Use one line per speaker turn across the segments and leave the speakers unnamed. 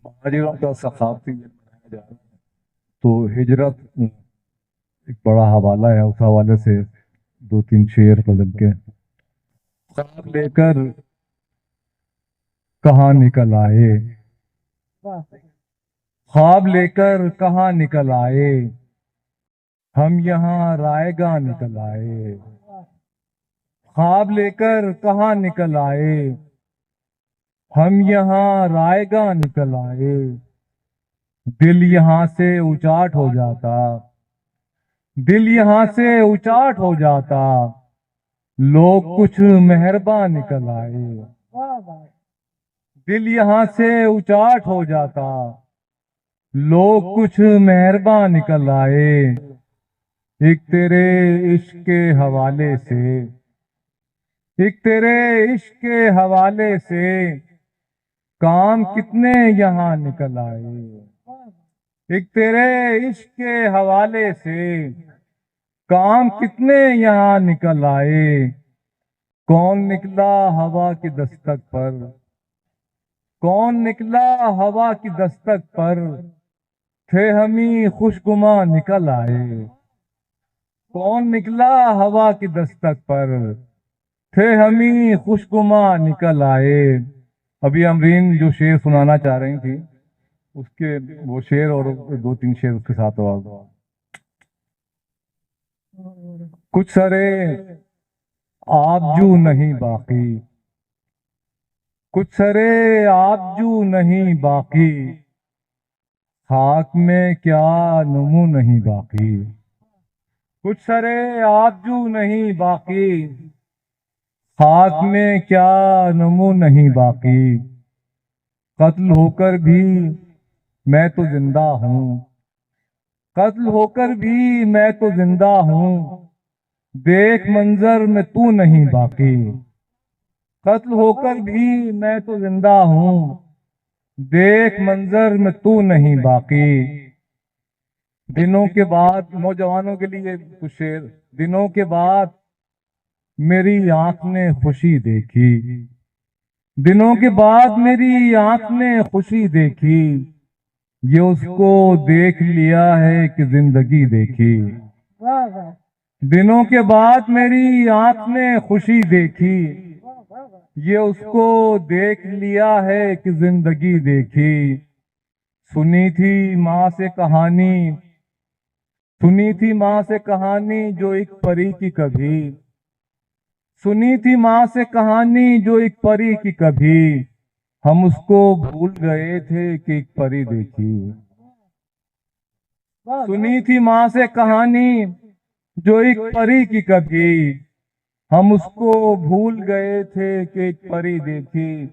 महाजिरों का सखाफती दिन मनाया जा रहा है। तो हिजरत एक बड़ा हवाला है, उस हवाले से दो तीन शेर बदल के ख्वाब लेकर कहाँ निकल आए। ख्वाब लेकर कहाँ निकल आए, हम यहाँ रायगा निकल आए। ख्वाब लेकर कहाँ निकल आए, हम यहाँ रायगा निकल आए। दिल यहाँ से उचाट हो जाता, दिल यहाँ से उचाट हो जाता, लोग कुछ मेहरबान निकल आए। दिल यहाँ से उचाट हो जाता, लोग कुछ मेहरबान निकल आए। एक तेरे इश्क के हवाले से, एक तेरे इश्क के हवाले से काम कितने यहाँ निकल आए। एक तेरे इश्क के हवाले से काम कितने यहाँ निकल आए। कौन निकला हवा की दस्तक पर, कौन निकला हवा की दस्तक पर, थे हमी खुशगुमा निकल आए। कौन निकला हवा की दस्तक पर, थे हमी खुशगुमा निकल आए। अभी अमरीन जो शेर सुनाना चाह रही थी, उसके वो शेर और दो तीन शेर उसके साथ होगा। कुछ सरे आबजू नहीं बाकी, कुछ सरे आबजू नहीं बाकी, खाक में क्या नुमू नहीं बाकी। कुछ सरे आबजू नहीं बाकी, खाक में क्या नुमू नहीं बाकी। कत्ल होकर भी मैं तो जिंदा हूँ, कत्ल होकर भी मैं तो जिंदा हूँ, देख मंजर में तू नहीं बाकी। कत्ल होकर भी मैं तो जिंदा हूँ, देख मंजर में तू नहीं बाकी। दिनों के बाद, नौजवानों के लिए कुछ शेर। दिनों के बाद मेरी आंख ने खुशी देखी, दिनों के बाद मेरी आंख ने खुशी देखी, ये उसको देख लिया है कि जिंदगी देखी। दिनों के बाद मेरी आंख ने खुशी देखी, ये उसको देख लिया है कि जिंदगी देखी। सुनी थी माँ से कहानी, सुनी थी माँ से कहानी जो एक परी की कभी, सुनी थी माँ से कहानी जो एक परी की कभी, हम उसको भूल गए थे कि एक परी देखी। सुनी थी माँ से कहानी जो एक परी की कभी, हम उसको भूल गए थे कि एक परी देखी।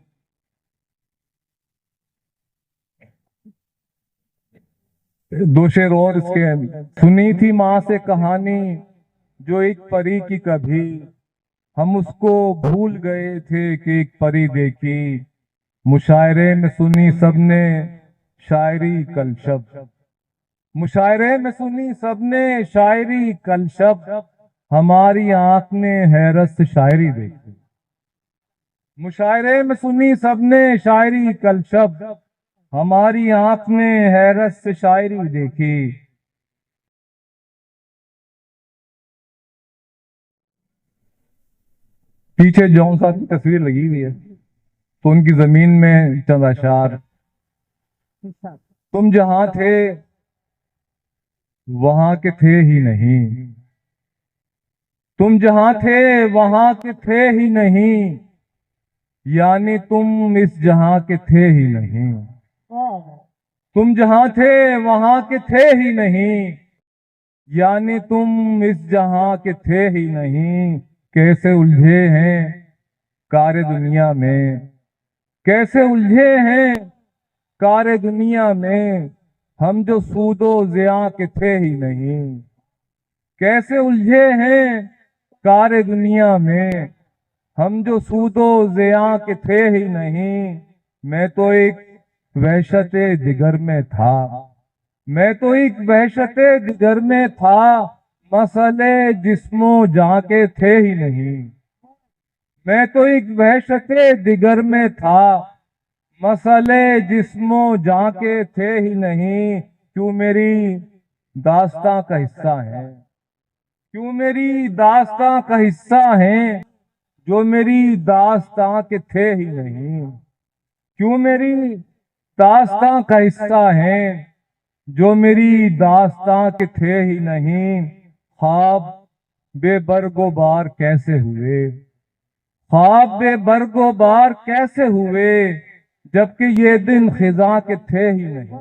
दो शेर और इसके। सुनी थी माँ से कहानी जो एक परी की कभी, हम उसको भूल गए थे कि एक परी देखी। मुशायरे में सुनी सबने शायरी कल शब्द, मुशायरे में सुनी सबने शायरी कल शब्द, हमारी आंख ने हैरत से शायरी देखी। मुशायरे में सुनी सबने शायरी कल शब्द, हमारी आंख ने हैरत से शायरी देखी। पीछे जौन साहब की तस्वीर लगी हुई है, तो उनकी जमीन में चंद अशार। तुम जहां थे वहां के थे ही नहीं, तुम जहां थे वहां के थे ही नहीं, यानी तुम इस जहां के थे ही नहीं। तुम जहां थे वहां के थे ही नहीं, यानी तुम इस जहां के थे ही नहीं। कैसे उलझे हैं कार्य दुनिया में, कैसे उलझे हैं कार्य दुनिया में, हम जो सूदो ज़िया के थे ही नहीं। कैसे उलझे हैं कार्य दुनिया में, हम जो सूदो ज़िया के थे ही नहीं। मैं तो एक वहशते दिगर में था, मैं तो एक वहशते दिगर में था, मसले जिस्मो जहां के थे ही नहीं। मैं तो एक वहशते दिगर में था, मसले जिस्मो जां के थे ही नहीं, क्यों मेरी दास्तां का हिस्सा है, क्यों मेरी दास्तां का हिस्सा है, जो मेरी दास्तां के थे ही नहीं, क्यों मेरी दास्तां का हिस्सा है, जो मेरी दास्तां के थे ही नहीं। ख्वाब बेबरगोबार कैसे हुए, ख्वाब बेबरगोबार कैसे हुए, जबकि ये दिन खिजा के थे ही नहीं।